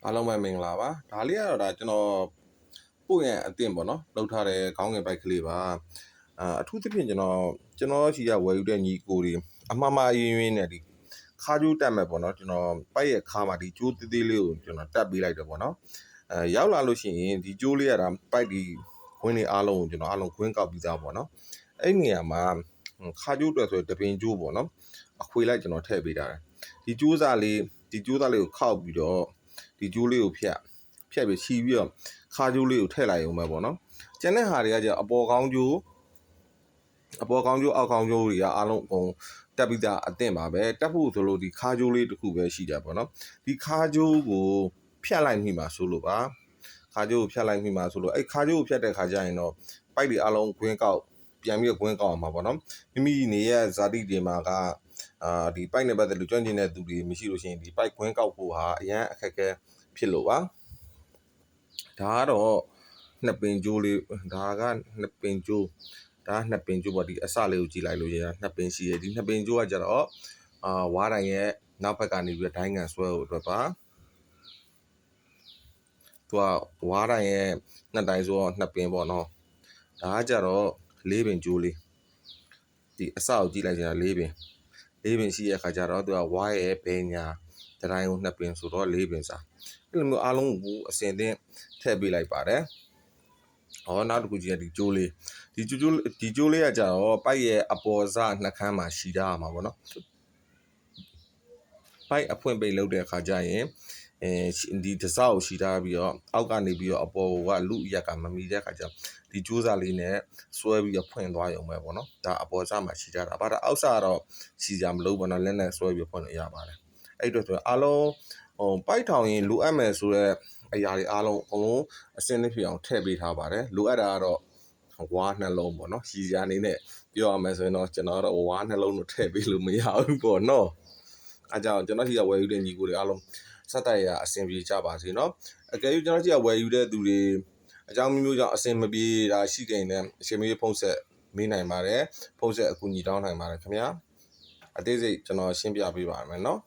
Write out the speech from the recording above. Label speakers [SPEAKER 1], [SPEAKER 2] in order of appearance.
[SPEAKER 1] အားလုံးပဲမင်္ဂလာပါဒါလေးကတော့ဒါကျွန်တော်ပို့ရအသင့်ပေါ့နော်လောက်ထားတဲ့ခေါင်းငယ်ပိုက်ကလေးပါအထူးသဖြင့်ကျွန်တော်ရှိရဝယ်ယူတဲ့ညီကိုတွေအမှားမှားရင်းရင်းနဲ့ဒီခါကျိုးတက်မဲ့ပေါ့နော်ကျွန်တော်ပိုက်ရဲ့ခါမှာဒီကျိုးသေးသေးလေးကိုကျွန်တော်တက်ပေးလိုက်တယ်ပေါ့နော်ရောက်လာလို့ရှိရင်ဒီကျိုးလေးကဒါပိုက်ဒီခွင်းတွေအားလုံးကိုကျွန်တော်အားလုံးခွင်းကောက်ပြီးသားပေါ့နော်အဲ့နေရာမှာခါကျိုးအတွက်ဆိုတပင်ကျိုးပေါ့နော်အခွေလိုက်ကျွန်တော်ထည့်ပေးတာဒီကျိုးစားလေးကိုခောက်ပြီးတော့ဒီကျိုးလေးကိုဖြတ်ပြီးချီပြီးတော့ခါကျိုးလေးကိုထည့်လိုက်အောင်ပဲပေါ့နော်ကျန်တဲ့ဟာတွေကကျအပေါ်ကောင်းကျိုးအောက်ကောင်းကျိုးတွေကအားလုံးအကုန်တက်ပြီးသားအသင့်ပါပဲတက်ဖို့ဆိုလို့ဒီခါကျိုးလေးတစ်ခုပဲရှိတယ်ပေါ့နော်ဒီခါကျိုးကိုဖြတ်လိုက်မိမှာဆိုလို့ပါခါကျိုးကိုဖြတ်လိုက်မိမှာဆိုလို့အဲ့ခါကျိုးကိုဖြတ်တဲ့ခါကျရင်တော့ပိုက်တွေအားလုံးခွင်းကောက်ပြန်ပြီးခွင်းကောက်အောင်ပါပေါ့နော်မိမိနေရဇာတိတွေမှာကဒီပိုက်နဲ့ပတ်သက်လို့ကျွမ်းကျင်တဲ့သူတွေမရှိလို့ရှိရင်ဒီပိုက်ခွင်းကောက်ဖို့ဟာအရန်အခက်အခဲဖြစ်လို့ပါဒါကတော့နှစ်ပင်ကျိုးလေးဒါကနှစ်ပင်ကျိုးပေါ့ဒီအစလေးကိုကြည့်လိုက်လို့ရနှစ်ပင်ရှိရဒီနှစ်ပင်ကျိုးကကြတော့ဝါးတိုင်ရဲ့နောက်ဘက်ကနေပြီးဒိုင်းကန်ဆွဲဖို့အတွက်ပါသူကဝါးတိုင်ရဲ့နှစ်တိုင်ဆိုတော့နှစ်ပင်ပေါ့နော်ဒါကကြတော့လေးပင်ကျိုးလေးဒီအစကိုကြည့်လိုက်ကြတာလေးပင်ရှိရခါကြတော့သူကဝါးရဲ့ဘဲညာဒိုင်းကိုနှစ်ပင်ဆိုတော့လေးပင်စာအဲ့လိုမျိုးအားလုံးကိုအစင်သင့်ထည့်ပေးလိုက်ပါတယ်နောက်တစ်ခုကြီးကဒီကျိုးလေးဒီကျိုးလေးကကြတော့ပိုက်ရဲ့အပေါ်စနှခမ်းမှာရှည်ထားရမှာပေါ့နော်ပိုက်အဖွင့်ပိတ်လုပ်တဲ့အခါကျရင်ဒီတစောက်ကိုရှည်ထားပြီးတော့အောက်ကနေပြီးတော့အပေါ်ကလူရက်ကမမီတဲ့အခါကျဒီကျိုးစားလေးနဲ့ဆွဲပြီးတော့ဖွင့်သွားရုံပဲပေါ့နော်ဒါအပေါ်စမှာရှည်ထားတာဘာဒါအောက်စကတော့ရှည်ကြမလို့ပေါ့နော်လက်နဲ့ဆွဲပြီးဖွင့်လို့ရပါတယ်အဲ့အတွက်ဆိုအားလုံးပိုက်ထောင်ရင်လိုအပ်မယ်ဆိုတော့အရာတွေအားလုံးအကုန်လုံးအစင်းလေးဖြစ်အောင်ထည့်ပေးထားပါတယ်လိုအပ်တာကတော့ဝါးနှလုံးပေါ့နော်ရှည်စရာအနေနဲ့ပြောရမယ်ဆိုရင်တော့ကျွန်တော်တော့ဝါးနှလုံးကိုထည့်ပေးလို့မရဘူးပေါ့နော်အားကြောင့်ကျွန်တော်ရှိရဝယ်ယူတဲ့ညီကိုတွေအားလုံးစက်တိုက်ရအဆင်ပြေကြပါစေနော်အကယ်၍ကျွန်တော်ရှိရဝယ်ယူတဲ့သူတွေအကြောင်းမျိုးကြောင့်အဆင်မပြေတာရှိကြရင်လည်းအချိန်မီဖုန်းဆက်မေးနိုင်ပါတယ်ဖုန်းဆက်အကူအညီတောင်းနိုင်ပါတယ်ခင်ဗျာအသေးစိတ်ကျွန်တော်ရှင်းပြပေးပါမယ်နော်